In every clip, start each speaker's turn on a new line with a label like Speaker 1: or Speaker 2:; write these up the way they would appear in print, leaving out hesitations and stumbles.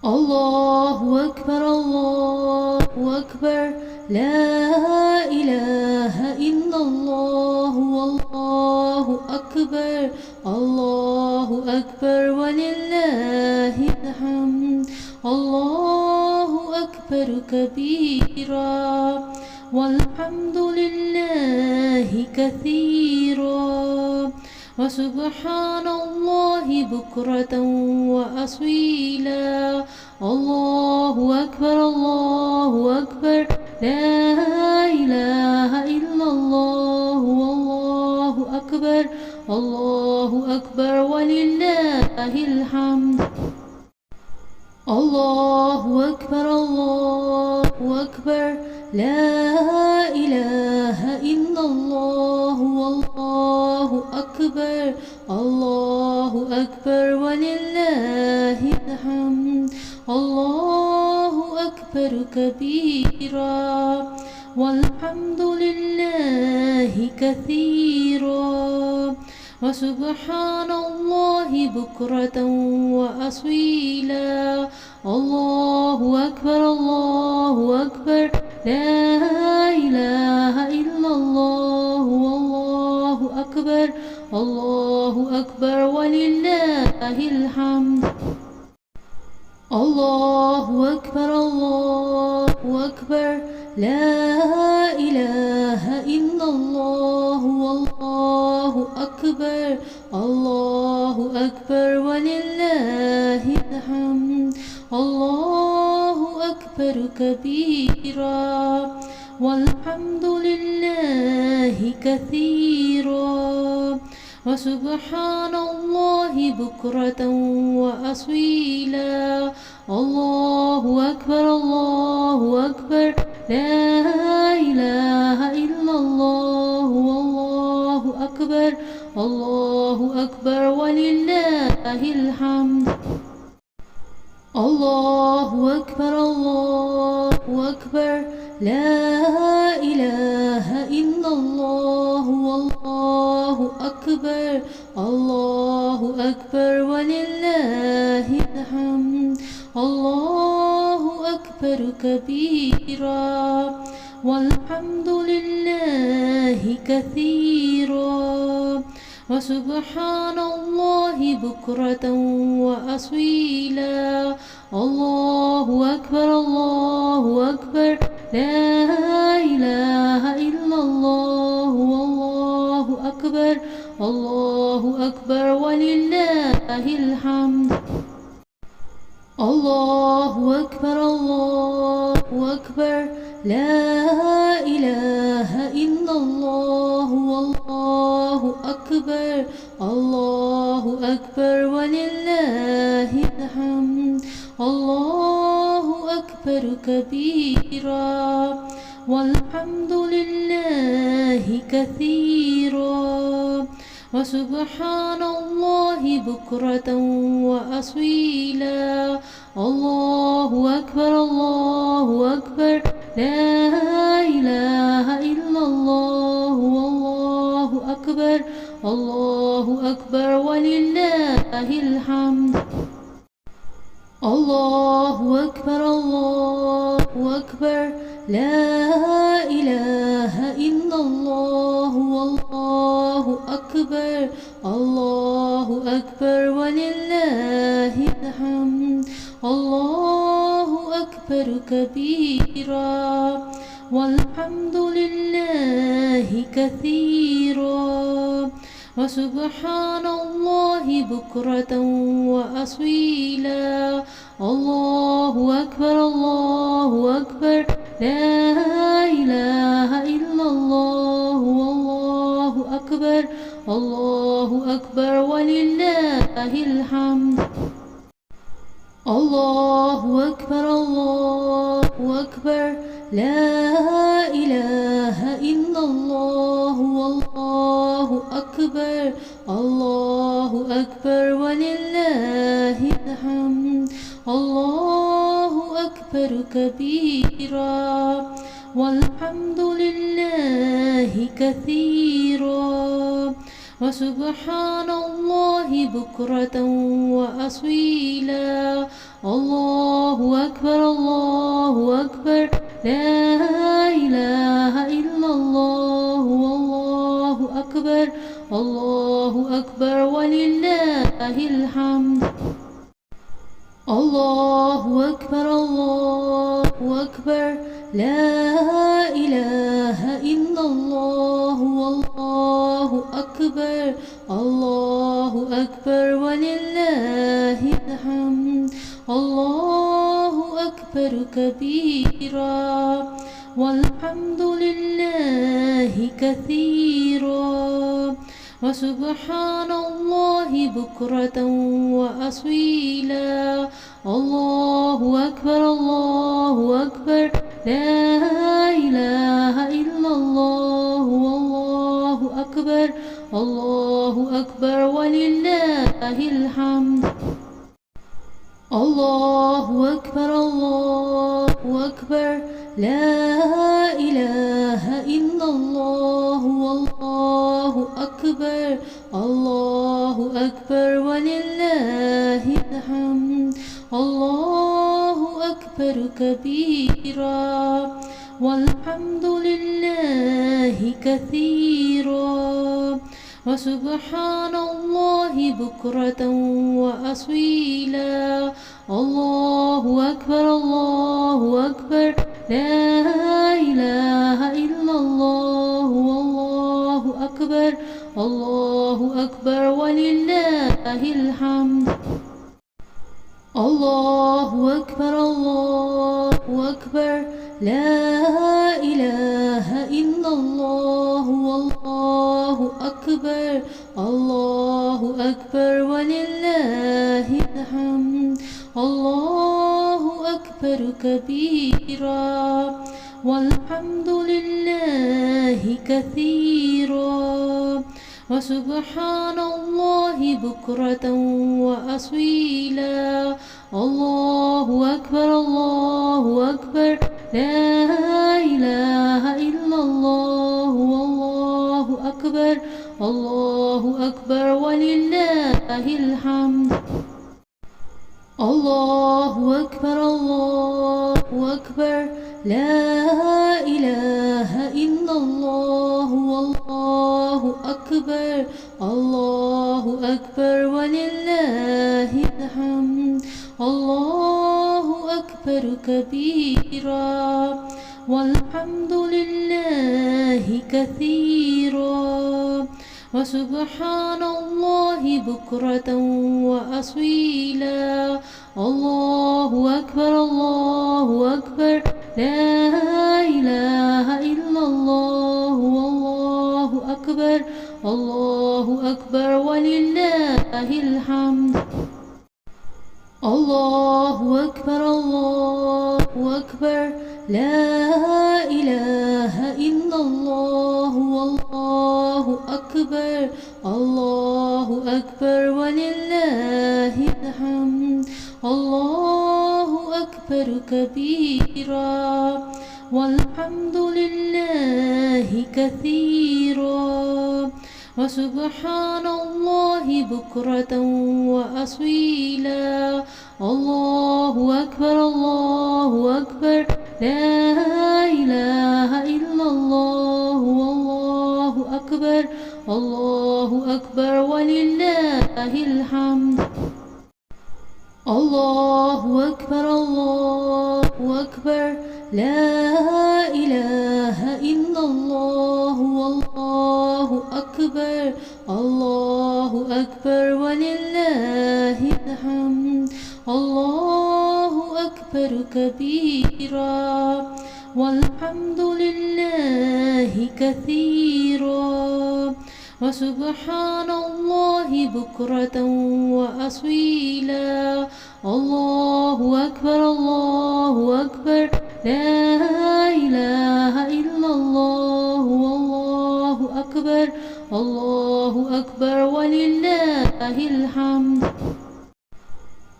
Speaker 1: الله أكبر الله أكبر لا إله إلا الله والله أكبر الله أكبر ولله الحمد الله أكبر كبيرا والحمد لله كثيرا وسبحان الله بكرة وأصيلا الله أكبر الله أكبر لا إله إلا الله والله أكبر الله أكبر ولله الحمد الله أكبر الله أكبر لا إله إلا الله والله أكبر الله أكبر ولله الحمد الله أكبر كبيرا والحمد لله كثيرا وسبحان الله بكرة وأصيلا الله أكبر الله أكبر لا إله إلا الله والله أكبر الله أكبر ولله الحمد الله أكبر الله أكبر لا إله إلا الله والله أكبر الله أكبر ولله الحمد الله أكبر كبيرا والحمد لله كثيرا وسبحان الله بكرة وأصيلا الله أكبر الله أكبر لا إله إلا الله والله أكبر الله أكبر ولله الحمد الله أكبر الله أكبر لا إله إلا الله والله أكبر الله أكبر ولله الحمد الله أكبر كبيرا والحمد لله كثيرا وسبحان الله بكرة وأصيلا الله أكبر الله أكبر لا إله إلا الله والله أكبر الله أكبر ولله الحمد الله أكبر الله أكبر لا إله إلا الله والله أكبر الله أكبر ولله الحمد الله أكبر كبيرا والحمد لله كثيرا وسبحان الله بكرة وأصيلا الله أكبر الله أكبر لا إله إلا الله والله أكبر الله أكبر ولله الحمد الله أكبر الله أكبر لا إله إلا الله والله أكبر الله أكبر ولله الحمد الله أكبر كبيرا والحمد لله كثيرا وسبحان الله بكرة وأصيلا الله أكبر الله أكبر لا إله إلا الله والله أكبر الله أكبر ولله الحمد الله أكبر الله أكبر لا إله إلا الله والله أكبر الله أكبر ولله الحمد الله أكبر كبيرا والحمد لله كثيرا وسبحان الله بكرة وأصيلا الله الله أكبر الله أكبر لا إله إلا الله والله أكبر الله أكبر ولله الحمد الله أكبر الله أكبر لا إله إلا الله والله أكبر الله أكبر ولله الحمد الله أكبر كبيرا والحمد لله كثيرا وسبحان الله بكرة وأصيلا الله أكبر الله أكبر لا إله إلا الله والله أكبر الله أكبر ولله الحمد الله أكبر الله أكبر لا إله إلا الله والله أكبر الله أكبر ولله الحمد الله أكبر كبيرا والحمد لله كثيرا وسبحان الله بكرة وأصيلا الله أكبر الله أكبر لا إله إلا الله والله أكبر الله أكبر ولله الحمد الله أكبر الله أكبر لا إله إلا الله والله أكبر الله أكبر ولله الحمد الله أكبر كبيرا والحمد لله كثيرا وسبحان الله بكرة وأصيلا الله أكبر الله أكبر لا إله إلا الله والله أكبر الله أكبر ولله الحمد الله أكبر الله أكبر لا إله إلا الله والله أكبر الله أكبر ولله الحمد الله أكبر كبيرا والحمد لله كثيرا وسبحان الله بكرة وأصيلا الله أكبر الله أكبر لا إله إلا الله والله أكبر الله أكبر ولله الحمد الله أكبر الله أكبر لا إله إلا الله والله أكبر الله أكبر ولله الحمد الله أكبر كبيرا والحمد لله كثيرا وسبحان الله بكرة وأصيلا الله أكبر الله أكبر لا إله إلا الله والله أكبر الله أكبر ولله الحمد الله أكبر الله أكبر لا إله إلا الله والله أكبر الله أكبر ولله الحمد الله أكبر كبيرا والحمد لله كثيرا وسبحان الله بكرة وأصيلا الله أكبر الله أكبر لا إله إلا الله والله أكبر الله أكبر ولله الحمد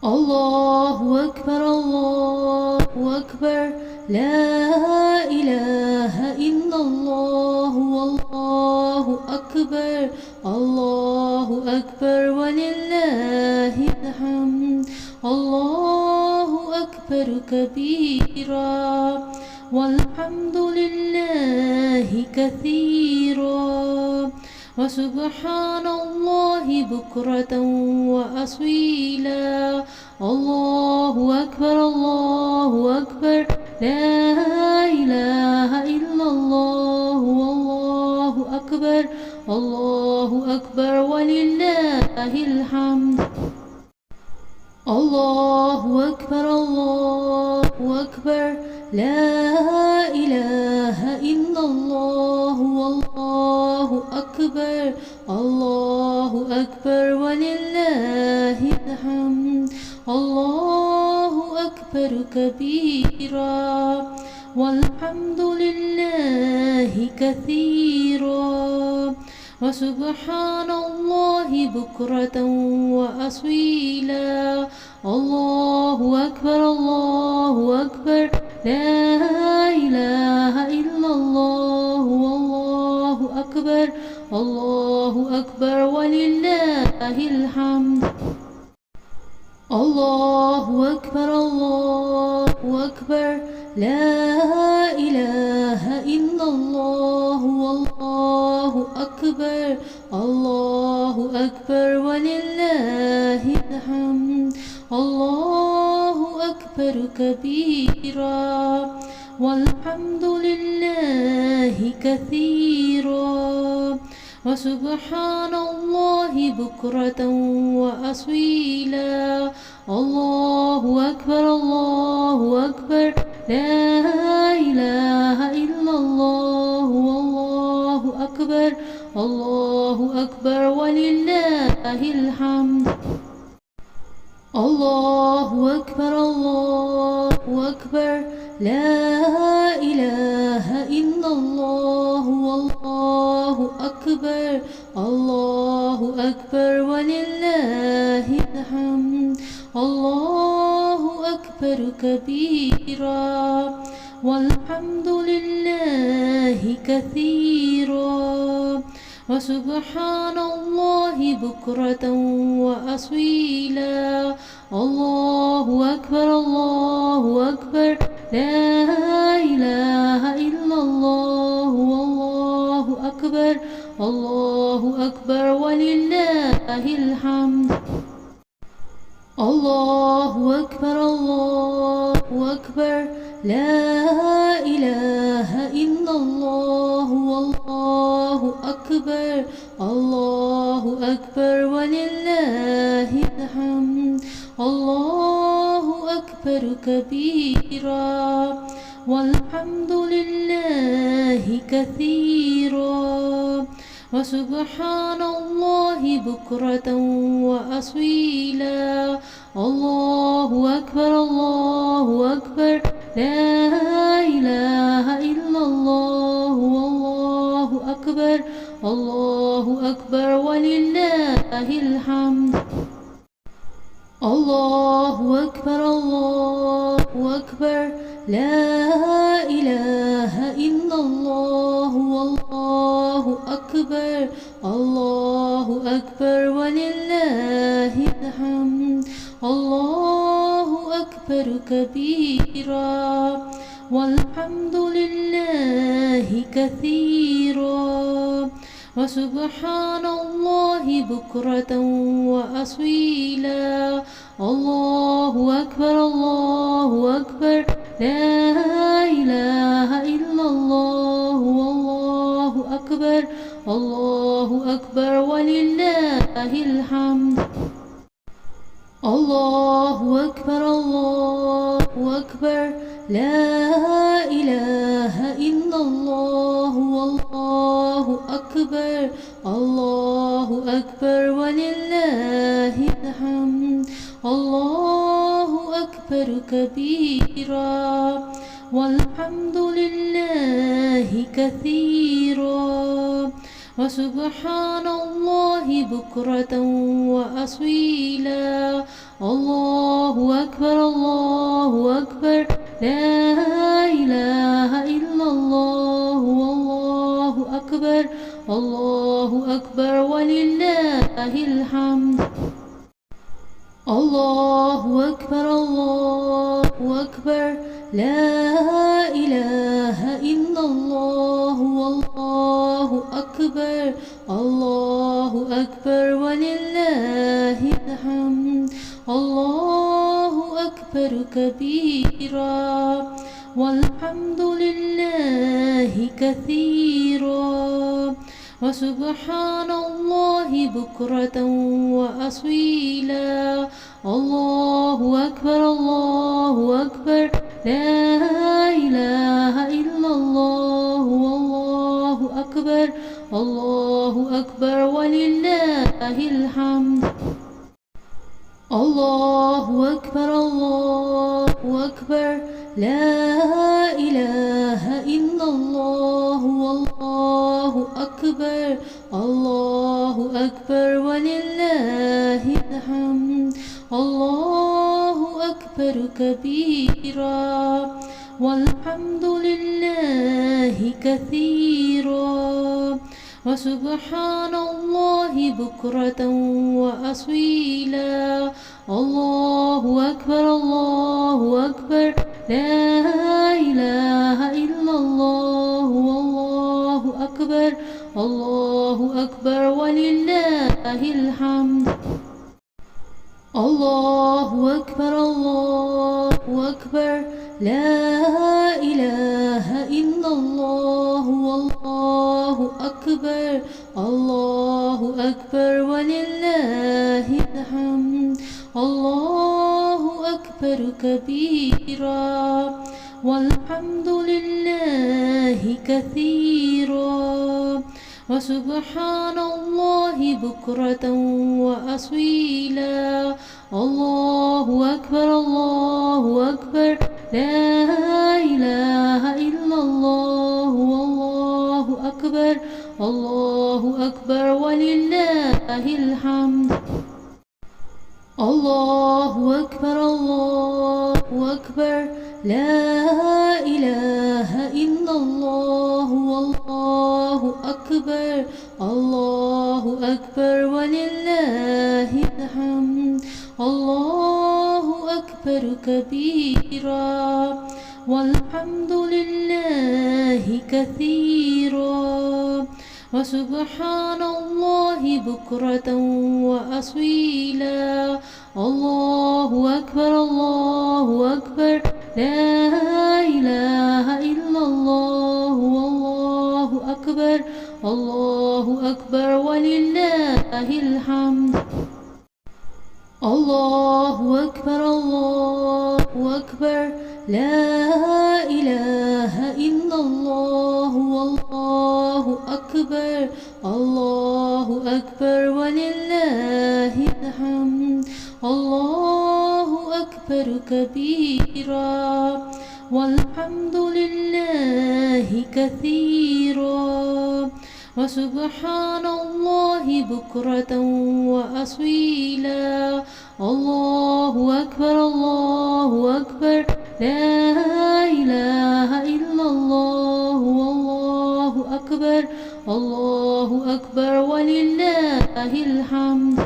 Speaker 1: الله أكبر الله أكبر لا إله إلا الله والله أكبر الله أكبر ولله الحمد الله أكبر أكبر كبيرا والحمد لله كثيرا وسبحان الله بكرة وأصيلا الله أكبر الله أكبر لا إله إلا الله والله أكبر الله أكبر ولله الحمد الله أكبر الله أكبر لا إله إلا الله والله أكبر الله أكبر ولله الحمد الله أكبر كبيرا والحمد لله كثيرا وسبحان الله بكرة وأصيلا الله أكبر الله أكبر لا إله إلا الله والله أكبر الله أكبر ولله الحمد الله أكبر الله أكبر لا إله إلا الله والله أكبر الله أكبر ولله الحمد الله أكبر كبيرا والحمد لله كثيرا وسبحان الله بكرة وأصيلا الله أكبر الله أكبر لا إله إلا الله والله أكبر الله أكبر ولله الحمد الله أكبر الله أكبر لا إله إلا الله والله أكبر الله أكبر ولله الحمد الله أكبر كبيرا والحمد لله كثيرا وسبحان الله بكرة وأصيلا الله أكبر الله أكبر لا إله إلا الله والله أكبر الله أكبر ولله الحمد الله أكبر الله أكبر لا إله إلا الله والله أكبر الله أكبر ولله الحمد الله أكبر كبيرا والحمد لله كثيرا وسبحان الله بكرة وأصيلا الله أكبر الله أكبر لا إله إلا الله والله أكبر الله أكبر ولله الحمد الله أكبر الله أكبر لا إله إلا الله والله أكبر الله أكبر ولله الحمد الله أكبر كبيرا والحمد لله كثيرا وسبحان الله بكرة وأصيلا الله أكبر الله أكبر لا إله إلا الله والله أكبر الله أكبر ولله الحمد الله أكبر الله أكبر لا إله إلا الله والله أكبر الله أكبر ولله الحمد الله أكبر كبيرا والحمد لله كثيرا وسبحان الله بكرة وأصيلا الله أكبر الله أكبر لا إله إلا الله والله أكبر الله أكبر ولله الحمد الله أكبر الله أكبر لا إله إلا الله والله أكبر الله أكبر ولله الحمد الله أكبر كبيرا والحمد لله كثيرا وسبحان الله بكرة وأصيلا الله أكبر الله أكبر لا إله إلا الله والله أكبر الله أكبر ولله الحمد الله أكبر الله أكبر لا إله إلا الله والله أكبر الله أكبر ولله الحمد الله أكبر كبيرا والحمد لله كثيرا وسبحان الله بكرة وأصيلا الله أكبر الله أكبر لا إله إلا الله والله أكبر الله أكبر ولله الحمد الله أكبر الله أكبر لا إله إلا الله والله أكبر الله أكبر ولله الحمد الله أكبر كبيرا والحمد لله كثيرا وسبحان الله بكرة وأصيلا الله أكبر الله أكبر لا إله إلا الله والله أكبر الله أكبر ولله الحمد الله أكبر الله أكبر لا إله إلا الله والله أكبر الله أكبر ولله الحمد الله أكبر كبيرا والحمد لله كثيرا وسبحان الله بكرة وأصيلا الله أكبر الله أكبر لا إله إلا الله والله أكبر الله أكبر ولله الحمد الله أكبر الله أكبر لا إله إلا الله والله أكبر الله أكبر ولله الحمد الله أكبر كبيرا والحمد لله كثيرا وسبحان الله بكرة وأصيلا الله أكبر الله أكبر لا إله إلا الله والله أكبر الله أكبر ولله الحمد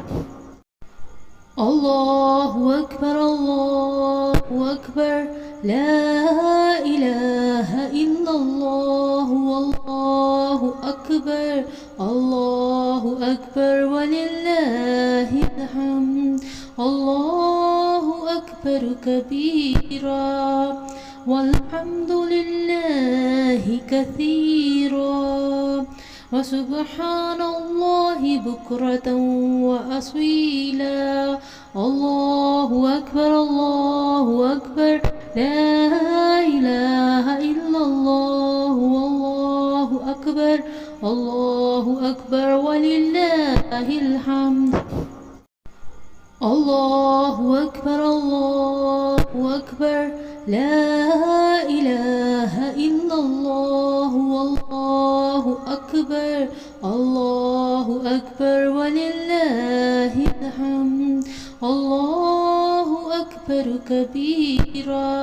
Speaker 1: الله أكبر الله أكبر لا إله إلا الله والله أكبر الله أكبر ولله الحمد الله أكبر كبيرا والحمد لله كثيرا وسبحان الله بكرة وأصيلا الله أكبر الله أكبر لا إله إلا الله والله أكبر الله أكبر ولله الحمد الله أكبر الله أكبر لا إله إلا الله والله أكبر الله أكبر ولله الحمد الله أكبر كبيرا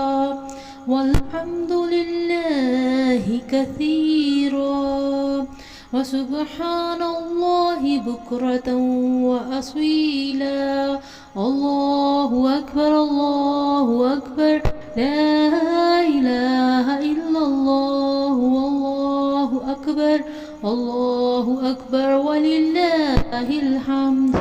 Speaker 1: والحمد لله كثيرا وسبحان الله بكرة وأصيلا الله أكبر الله أكبر لا إله إلا الله والله أكبر الله أكبر ولله الحمد.